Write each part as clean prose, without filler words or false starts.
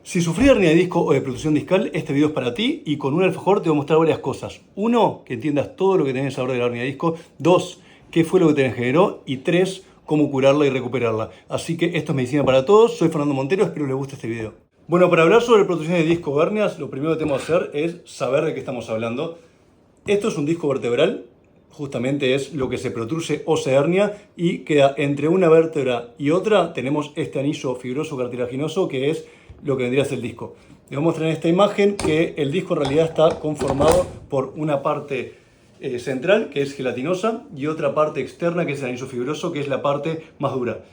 Si sufrís hernia de disco o de protrusión discal, este video es para ti y con un alfajor te voy a mostrar varias cosas. Uno, que entiendas todo lo que tenés que saber de la hernia de disco. Dos, qué fue lo que te generó. Y tres, cómo curarla y recuperarla. Así que esto es Medicina para Todos. Soy Fernando Montero, espero les guste este video. Bueno, para hablar sobre protrusión de disco o hernias, lo primero que tenemos que hacer es saber de qué estamos hablando. Esto es un disco vertebral. Justamente es lo que se protruye o se hernia y queda entre una vértebra y otra. Tenemos este anillo fibroso cartilaginoso que es lo que vendría a ser el disco. Les voy a mostrar en esta imagen que el disco en realidad está conformado por una parte central que es gelatinosa y otra parte externa que es el anillo fibroso, que es la parte más dura.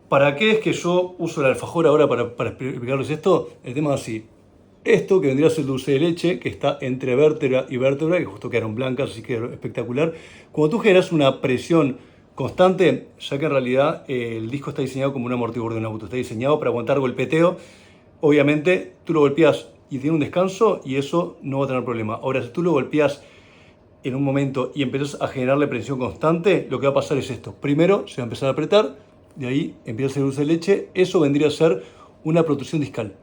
¿Para qué es que yo uso el alfajor ahora para explicarles esto? El tema es así. Esto que vendría a ser dulce de leche, que está entre vértebra y vértebra, que justo quedaron blancas, así que espectacular. Cuando tú generas una presión constante, ya que en realidad el disco está diseñado como un amortiguador de un auto, está diseñado para aguantar golpeteo, obviamente tú lo golpeas y tiene un descanso y eso no va a tener problema. Ahora, si tú lo golpeas en un momento y empiezas a generarle presión constante, lo que va a pasar es esto. Primero se va a empezar a apretar, de ahí empieza a ser dulce de leche, eso vendría a ser una protrusión discal.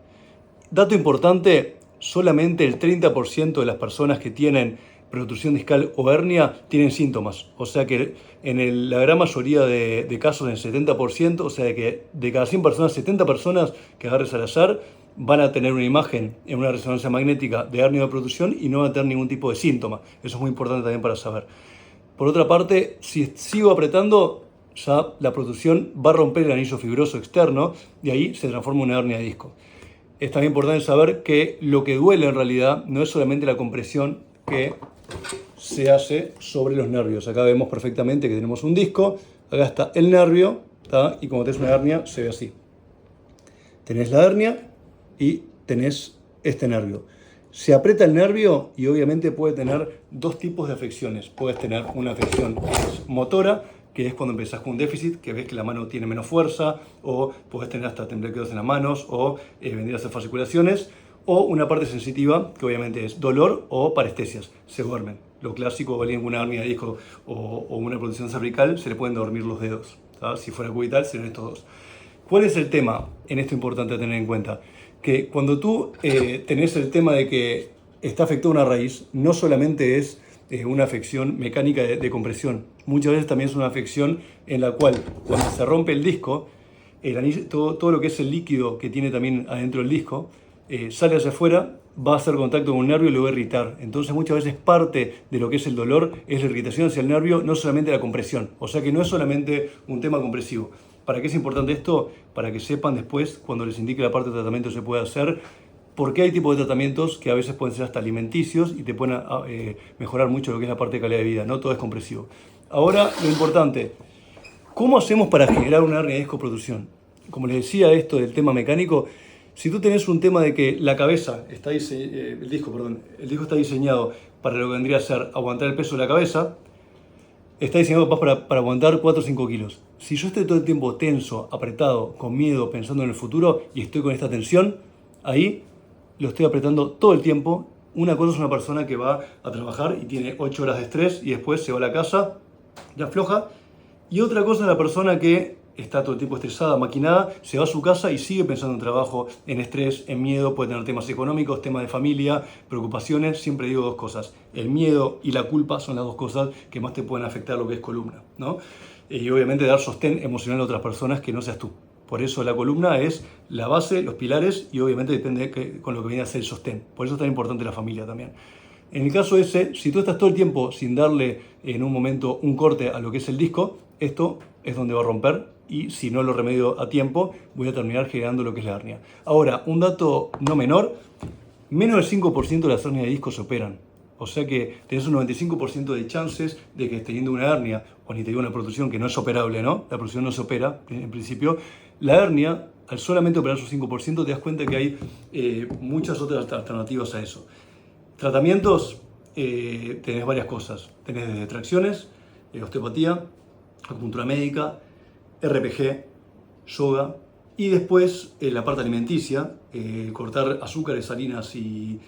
Dato importante, solamente el 30% de las personas que tienen protrusión discal o hernia tienen síntomas. O sea que en la gran mayoría de casos, en el 70%, o sea que de cada 100 personas, 70 personas que agarres al azar van a tener una imagen en una resonancia magnética de hernia o protrusión y no van a tener ningún tipo de síntoma. Eso es muy importante también para saber. Por otra parte, si sigo apretando, ya la protrusión va a romper el anillo fibroso externo y ahí se transforma en una hernia de disco. Es también importante saber que lo que duele en realidad no es solamente la compresión que se hace sobre los nervios. Acá vemos perfectamente que tenemos un disco, acá está el nervio, ¿tá? Y como tenés una hernia se ve así. Tenés la hernia y tenés este nervio. Se aprieta el nervio y obviamente puede tener dos tipos de afecciones. Puedes tener una afección motora, que es cuando empezás con un déficit, que ves que la mano tiene menos fuerza, o podés tener hasta temblequeos en las manos, o venir a hacer fasciculaciones, o una parte sensitiva, que obviamente es dolor o parestesias, se duermen. Lo clásico, alguien con una hernia de disco o una protrusión cervical, se le pueden dormir los dedos. ¿Tá? Si fuera cubital, serían estos dos. ¿Cuál es el tema en esto importante a tener en cuenta? Que cuando tú tenés el tema de que está afectada una raíz, no solamente es una afección mecánica de compresión. Muchas veces también es una afección en la cual cuando se rompe el disco, el anillo, todo lo que es el líquido que tiene también adentro del disco, sale hacia afuera, va a hacer contacto con un nervio y lo va a irritar. Entonces muchas veces parte de lo que es el dolor es la irritación hacia el nervio, no solamente la compresión. O sea que no es solamente un tema compresivo. ¿Para qué es importante esto? Para que sepan después, cuando les indique la parte de tratamiento se puede hacer, porque hay tipos de tratamientos que a veces pueden ser hasta alimenticios y te pueden mejorar mucho lo que es la parte de calidad de vida, no todo es compresivo. Ahora, lo importante, ¿cómo hacemos para generar una hernia de disco protrusión? Como les decía esto del tema mecánico, si tú tenés un tema de que la cabeza, el disco está diseñado para lo que vendría a ser aguantar el peso de la cabeza, está diseñado para aguantar 4 o 5 kilos. Si yo estoy todo el tiempo tenso, apretado, con miedo, pensando en el futuro y estoy con esta tensión, ahí lo estoy apretando todo el tiempo. Una cosa es una persona que va a trabajar y tiene 8 horas de estrés y después se va a la casa, ya afloja. Y otra cosa es la persona que está todo el tiempo estresada, maquinada, se va a su casa y sigue pensando en trabajo, en estrés, en miedo, puede tener temas económicos, temas de familia, preocupaciones. Siempre digo dos cosas, el miedo y la culpa son las dos cosas que más te pueden afectar lo que es columna, ¿no? Y obviamente dar sostén emocional a otras personas que no seas tú. Por eso la columna es la base, los pilares y obviamente depende con lo que viene a ser el sostén. Por eso es tan importante la familia también. En el caso ese, si tú estás todo el tiempo sin darle en un momento un corte a lo que es el disco, esto es donde va a romper y si no lo remedio a tiempo voy a terminar generando lo que es la hernia. Ahora, un dato no menor, menos del 5% de las hernias de disco se operan. O sea que tenés un 95% de chances de que teniendo una hernia, o ni te digo una protrusión que no es operable, ¿no? La protrusión no se opera en principio. La hernia, al solamente operar su 5%, te das cuenta que hay muchas otras alternativas a eso. Tratamientos, tenés varias cosas. Tenés desde tracciones, osteopatía, acupuntura médica, RPG, yoga y después la parte alimenticia, cortar azúcares, harinas y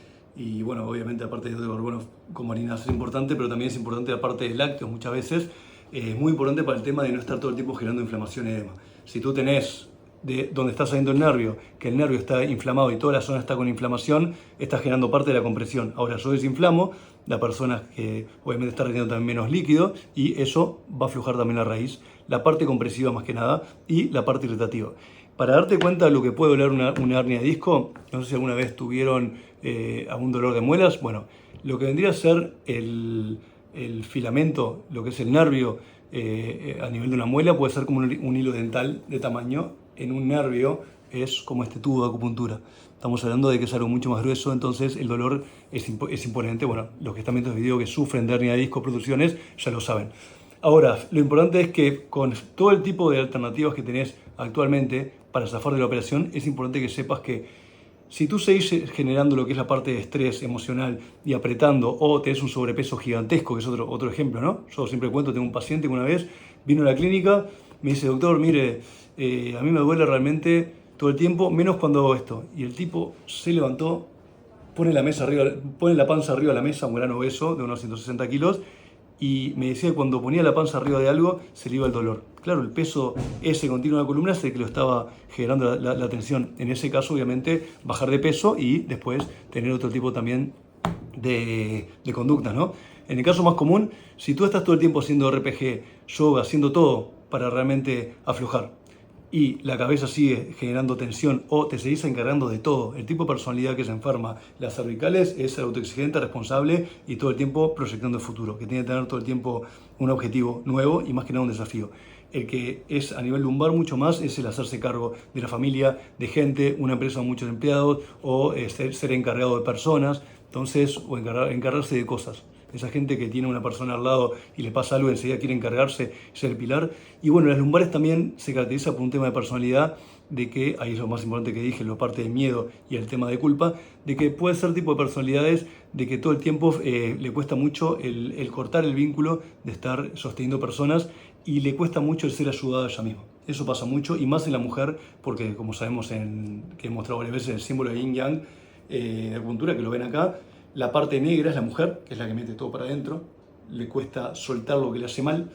bueno, obviamente aparte de carbonos como harinas es importante, pero también es importante la parte de lácteos muchas veces. Es muy importante para el tema de no estar todo el tiempo generando inflamación y edema. Si tú tenés de donde está saliendo el nervio, que el nervio está inflamado y toda la zona está con inflamación, está generando parte de la compresión. Ahora yo desinflamo, la persona que obviamente está reteniendo también menos líquido y eso va a aflojar también la raíz, la parte compresiva más que nada y la parte irritativa. Para darte cuenta de lo que puede doler una hernia de disco, no sé si alguna vez tuvieron algún dolor de muelas, bueno, lo que vendría a ser el filamento, lo que es el nervio a nivel de una muela, puede ser como un hilo dental de tamaño. En un nervio es como este tubo de acupuntura. Estamos hablando de que es algo mucho más grueso, entonces el dolor es imponente. Bueno, los que están viendo este video que sufren de hernia de disco, protrusiones, ya lo saben. Ahora, lo importante es que con todo el tipo de alternativas que tenés actualmente para zafar de la operación, es importante que sepas que si tú seguís generando lo que es la parte de estrés emocional y apretando o tenés un sobrepeso gigantesco, que es otro ejemplo, ¿no? Yo siempre cuento, tengo un paciente que una vez vino a la clínica, me dice, doctor, mire, a mí me duele realmente todo el tiempo, menos cuando hago esto. Y el tipo se levantó, pone la panza arriba de la mesa, un gran obeso de unos 160 kilos, y me decía que cuando ponía la panza arriba de algo se le iba el dolor. Claro, el peso ese continuo de la columna es el que lo estaba generando la tensión. En ese caso, obviamente, bajar de peso y después tener otro tipo también de conductas, ¿no? En el caso más común, si tú estás todo el tiempo haciendo RPG, yoga, haciendo todo para realmente aflojar, y la cabeza sigue generando tensión o te seguís encargando de todo, el tipo de personalidad que se enferma, las cervicales es el autoexigente, responsable y todo el tiempo proyectando el futuro, que tiene que tener todo el tiempo un objetivo nuevo y más que nada un desafío. El que es a nivel lumbar mucho más es el hacerse cargo de la familia, de gente, una empresa con muchos empleados o ser encargado de personas, entonces, o encargarse de cosas. Esa gente que tiene una persona al lado y le pasa algo y enseguida quiere encargarse, ser el pilar. Y bueno, las lumbares también se caracterizan por un tema de personalidad, de que, ahí es lo más importante que dije, la parte de miedo y el tema de culpa, de que puede ser tipo de personalidades de que todo el tiempo le cuesta mucho el cortar el vínculo de estar sosteniendo personas y le cuesta mucho el ser ayudada a ella misma. Eso pasa mucho y más en la mujer, porque como sabemos que he mostrado varias veces el símbolo de Yin Yang de acupuntura, que lo ven acá, la parte negra es la mujer, que es la que mete todo para adentro, le cuesta soltar lo que le hace mal,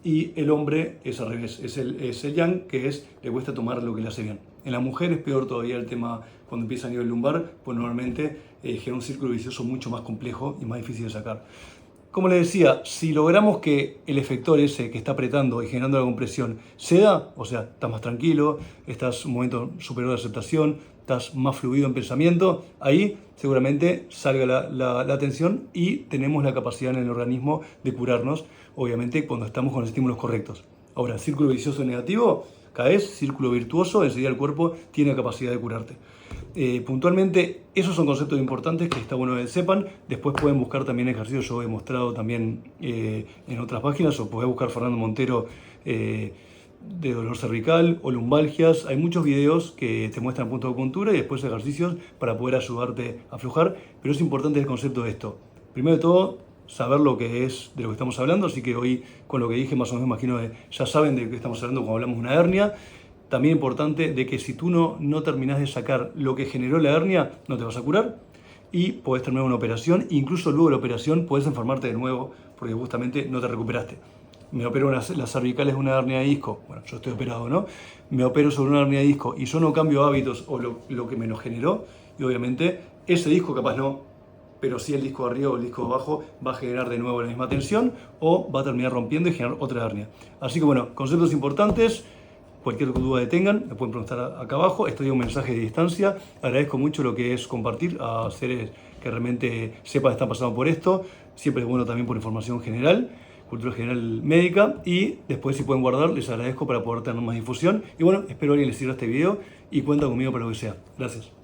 y el hombre es al revés, es el yang, que le cuesta tomar lo que le hace bien. En la mujer es peor todavía el tema cuando empieza a nivel lumbar, pues normalmente genera un círculo vicioso mucho más complejo y más difícil de sacar. Como les decía, si logramos que el efector ese que está apretando y generando la compresión se da, o sea, estás más tranquilo, estás en un momento superior de aceptación, estás más fluido en pensamiento, ahí seguramente salga la tensión y tenemos la capacidad en el organismo de curarnos, obviamente cuando estamos con los estímulos correctos. Ahora, círculo vicioso negativo, caes, círculo virtuoso, enseguida el cuerpo tiene capacidad de curarte. Puntualmente, esos son conceptos importantes que está bueno que sepan. Después pueden buscar también ejercicios, yo he mostrado también en otras páginas, o pueden buscar Fernando Montero de dolor cervical o lumbalgias. Hay muchos videos que te muestran puntos de acupuntura y después ejercicios para poder ayudarte a aflojar, pero es importante el concepto de esto. Primero de todo, saber lo que es de lo que estamos hablando, así que hoy con lo que dije más o menos imagino que ya saben de qué estamos hablando cuando hablamos de una hernia. También importante de que si tú no terminás de sacar lo que generó la hernia, no te vas a curar y podés terminar una operación. Incluso luego de la operación podés enfermarte de nuevo porque justamente no te recuperaste. Me opero las cervicales de una hernia de disco, bueno, yo estoy operado, ¿no? Me opero sobre una hernia de disco y yo no cambio hábitos o lo que me lo generó, y obviamente ese disco capaz no, pero sí el disco de arriba o el disco de abajo va a generar de nuevo la misma tensión o va a terminar rompiendo y generar otra hernia. Así que bueno, conceptos importantes. Cualquier duda que tengan, me pueden preguntar acá abajo. Estoy a un mensaje de distancia. Agradezco mucho lo que es compartir a seres que realmente sepan que están pasando por esto. Siempre es bueno también por información general, cultura general médica. Y después, si pueden guardar, les agradezco para poder tener más difusión. Y bueno, espero que alguien les sirva este video y cuenta conmigo para lo que sea. Gracias.